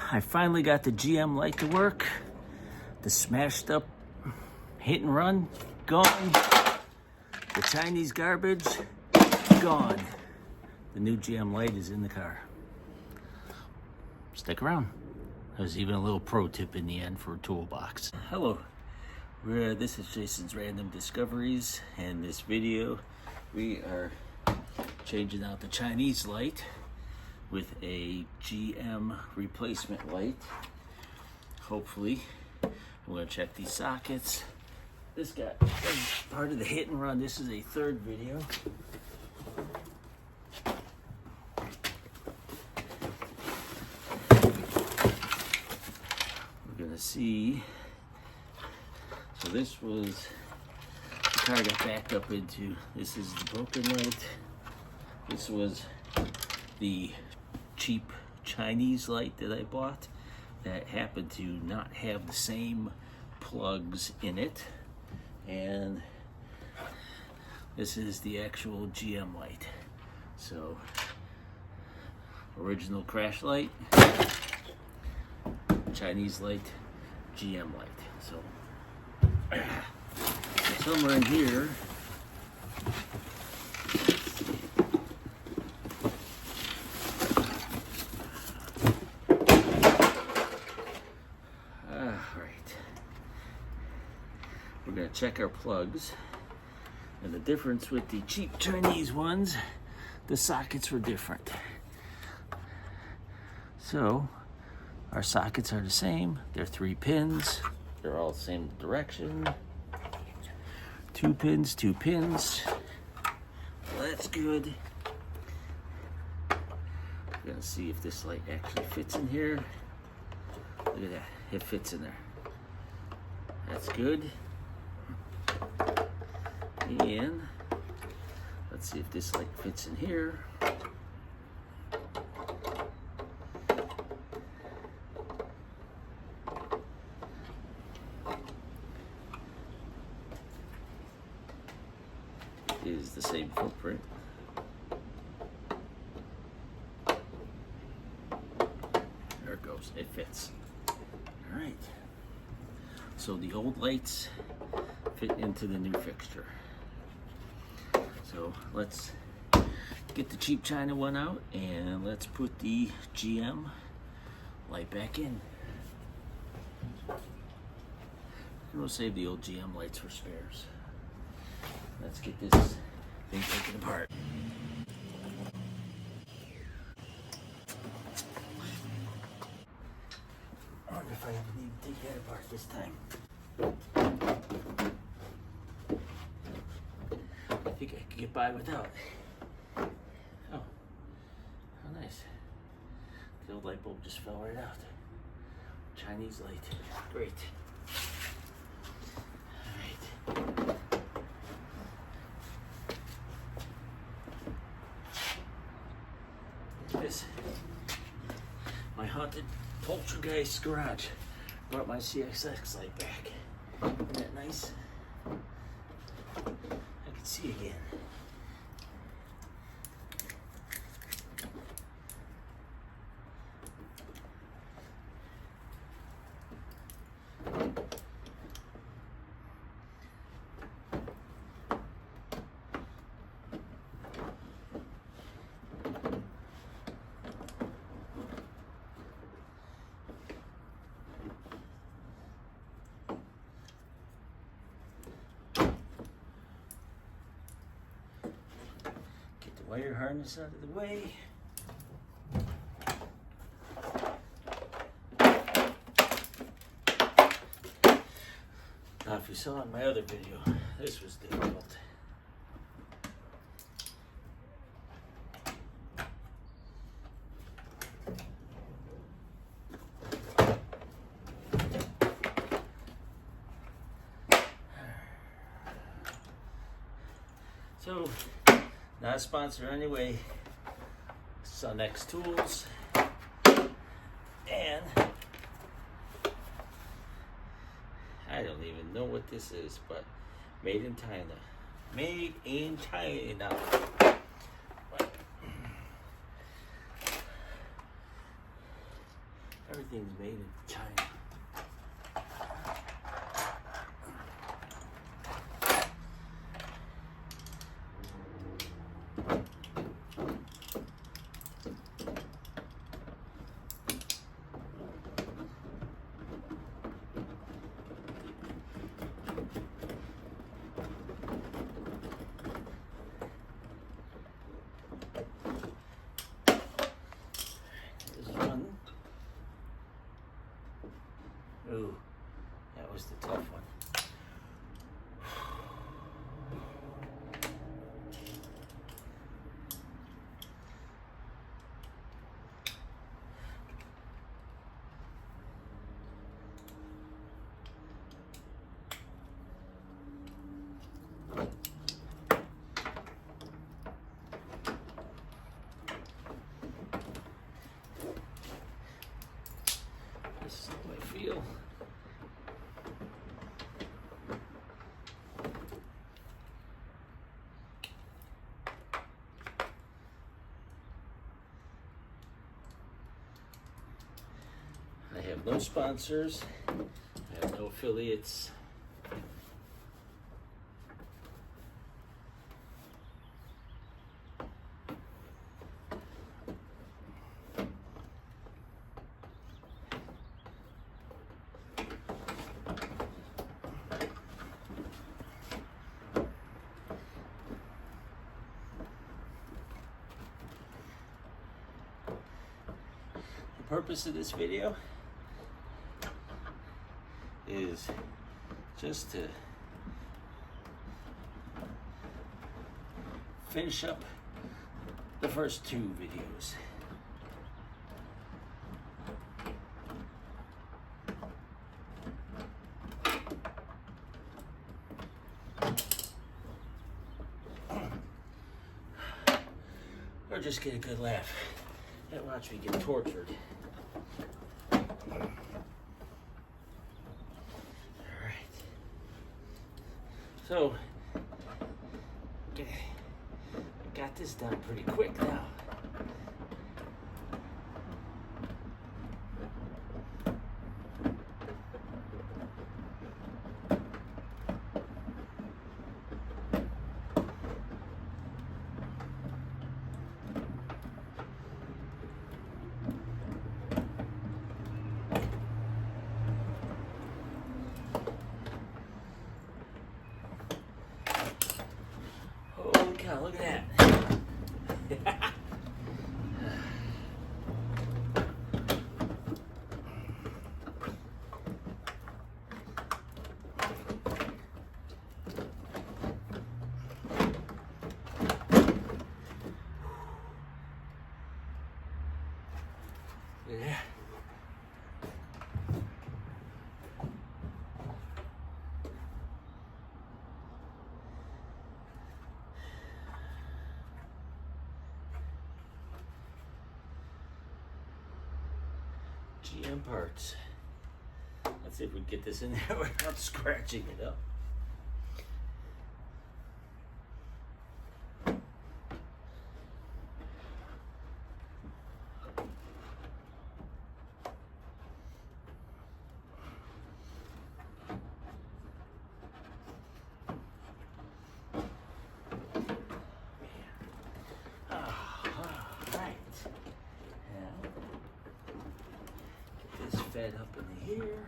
I finally got the GM light to work. The smashed up hit and run, gone. The Chinese garbage, gone. The new GM light is in the car. Stick around. There's even a little pro tip in the end for a toolbox. Hello, this is Jason's Random Discoveries, and this video we are changing out the Chinese light with a GM replacement light. Hopefully, I'm going to check these sockets. This got part of the hit and run. This is a third video. We're going to see. So this was, the car got backed up into, this is the broken light. This was the cheap Chinese light that I bought that happened to not have the same plugs in it. And this is the actual GM light. So, original crash light, Chinese light, GM light. So, somewhere in here, we're going to check our plugs, and the difference with the cheap Chinese ones, the sockets were different. So our sockets are the same. They're 3 pins. They're all the same direction. 2 pins, 2 pins. Well, that's good. We're going to see if this light actually fits in here. Look at that. It fits in there. That's good. And let's see if this light fits in here. It is the same footprint. There it goes. It fits. All right. So the old lights fit into the new fixture. So let's get the cheap China one out and let's put the GM light back in. And we'll save the old GM lights for spares. Let's get this thing taken apart. I wonder if I ever need to take that apart this time. I think I could get by without. Oh, how nice. The old light bulb just fell right out. Chinese light, great. All right. This, my haunted poltergeist garage. Brought my CXX light back. Isn't that nice? I can see again. Wire harness out of the way. Now, if you saw in my other video, this was difficult. So, not a sponsor anyway. Sunx Tools. And I don't even know what this is, but made in China. Made in China. But Everything's made in China. Ooh, that was the tough one. This is how I feel. I have no sponsors. I have no affiliates. The purpose of this video is just to finish up the first two videos. Or just get a good laugh and watch me get tortured. So, I got this done pretty quick now. God, look at that. Yeah. GM parts. Let's see if we can get this in there without scratching it up. Fed up in here.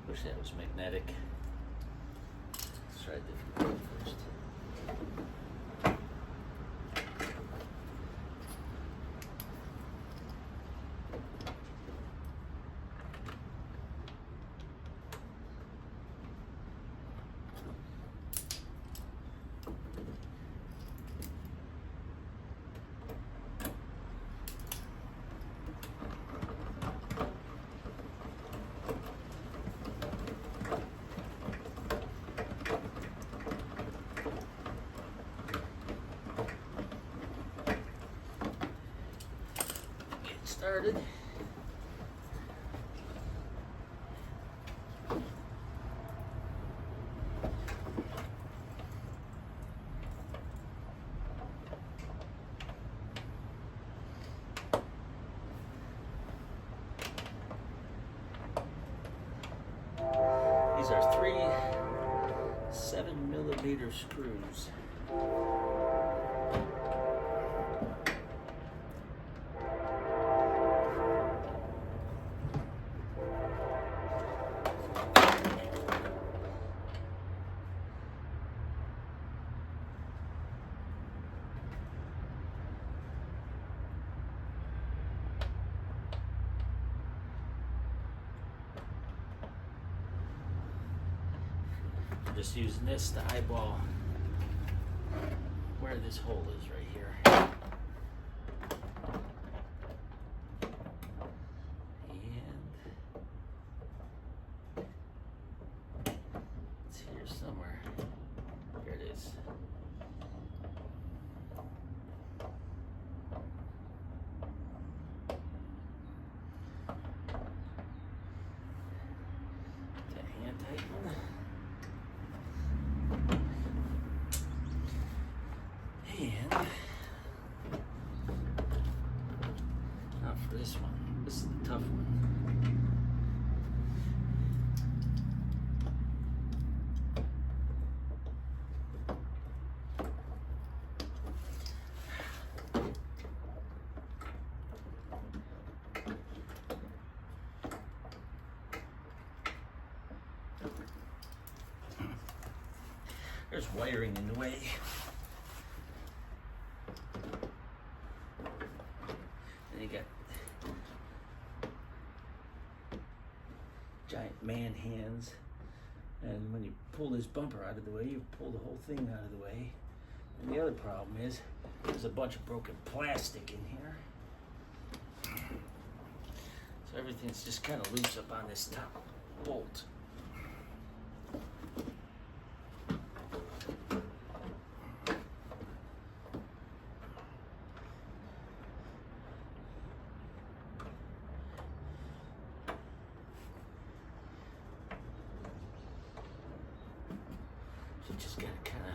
Wish that was magnetic. Let's try a different one first. Started. These are 3 7mm screws. I'm just using this to eyeball where this hole is right here. And it's here somewhere. Here it is. That hand tighten. And now for this one. This is the tough one. There's wiring in the way. Then you got giant man hands, and when you pull this bumper out of the way, you pull the whole thing out of the way. And the other problem is there's a bunch of broken plastic in here, so everything's just kind of loose up on this top bolt. You just gotta kind of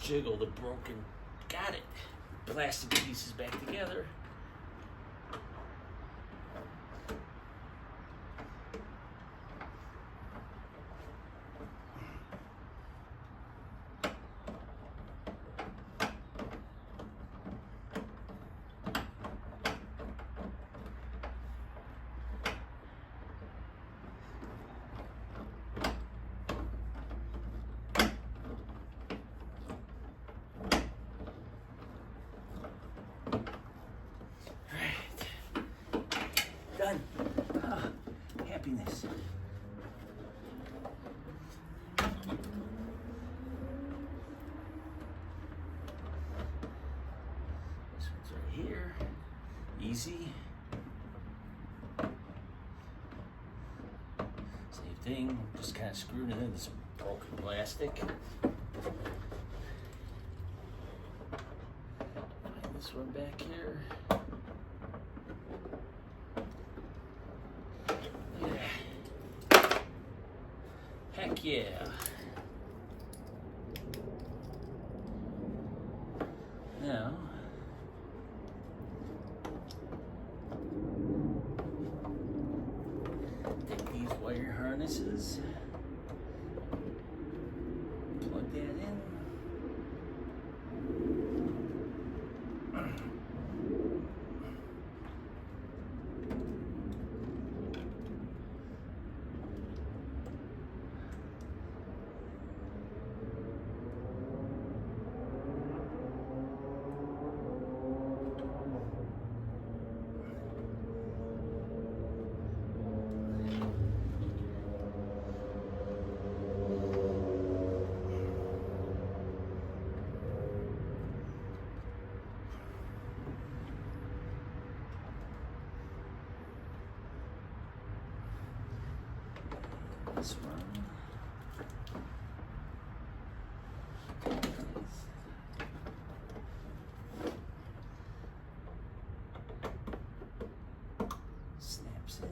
jiggle the broken, got it, plastic pieces back together. Done. Ah, happiness. This one's right here. Easy. Same thing. Just kind of screwing it into some broken plastic. Find this one back here. Heck yeah. Now, take these wire harnesses, plug that in. This one. Snaps in.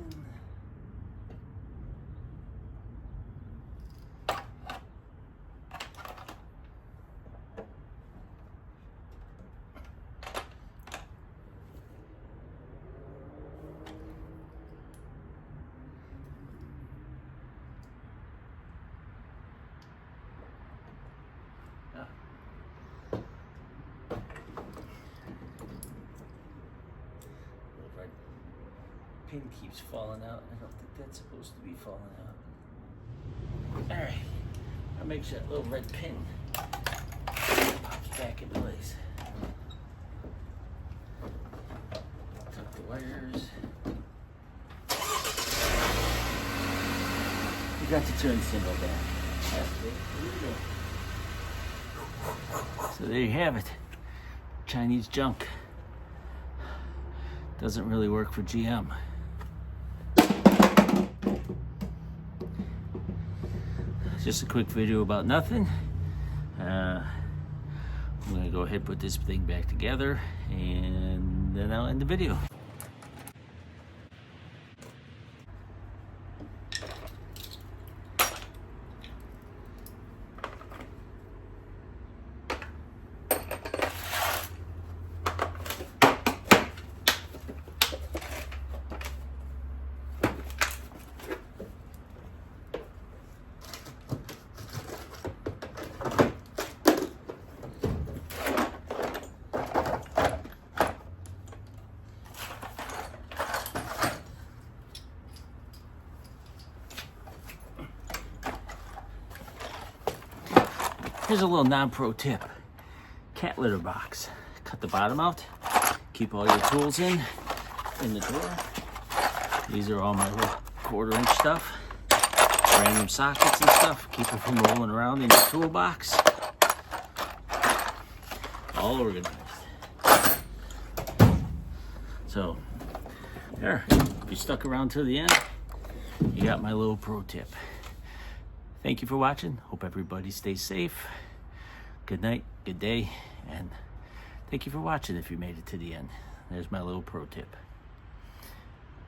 Pin keeps falling out. I don't think that's supposed to be falling out. All right, I'll make sure that little red pin pops back in place. Tuck the wires. You got to turn single back. So there you have it. Chinese junk. Doesn't really work for GM. Just a quick video about nothing. I'm gonna go ahead and put this thing back together and then I'll end the video. Here's a little non-pro tip. Cat litter box. Cut the bottom out. Keep all your tools in the drawer. These are all my little 1/4-inch stuff. Random sockets and stuff. Keep it from rolling around in your toolbox. All organized. So, there. If you stuck around till the end, you got my little pro tip. Thank you for watching. Hope everybody stays safe. Good night, good day, and thank you for watching if you made it to the end. There's my little pro tip.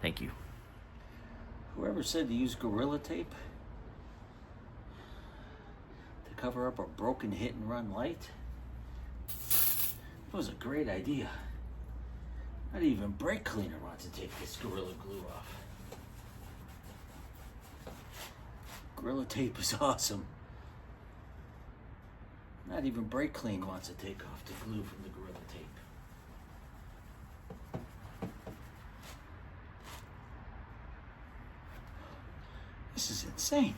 Thank you. Whoever said to use Gorilla Tape to cover up a broken hit and run light, that was a great idea. Not even brake cleaner wants to take this Gorilla Glue off. Gorilla Tape is awesome. Not even Brake Clean wants to take off the glue from the Gorilla Tape. This is insane.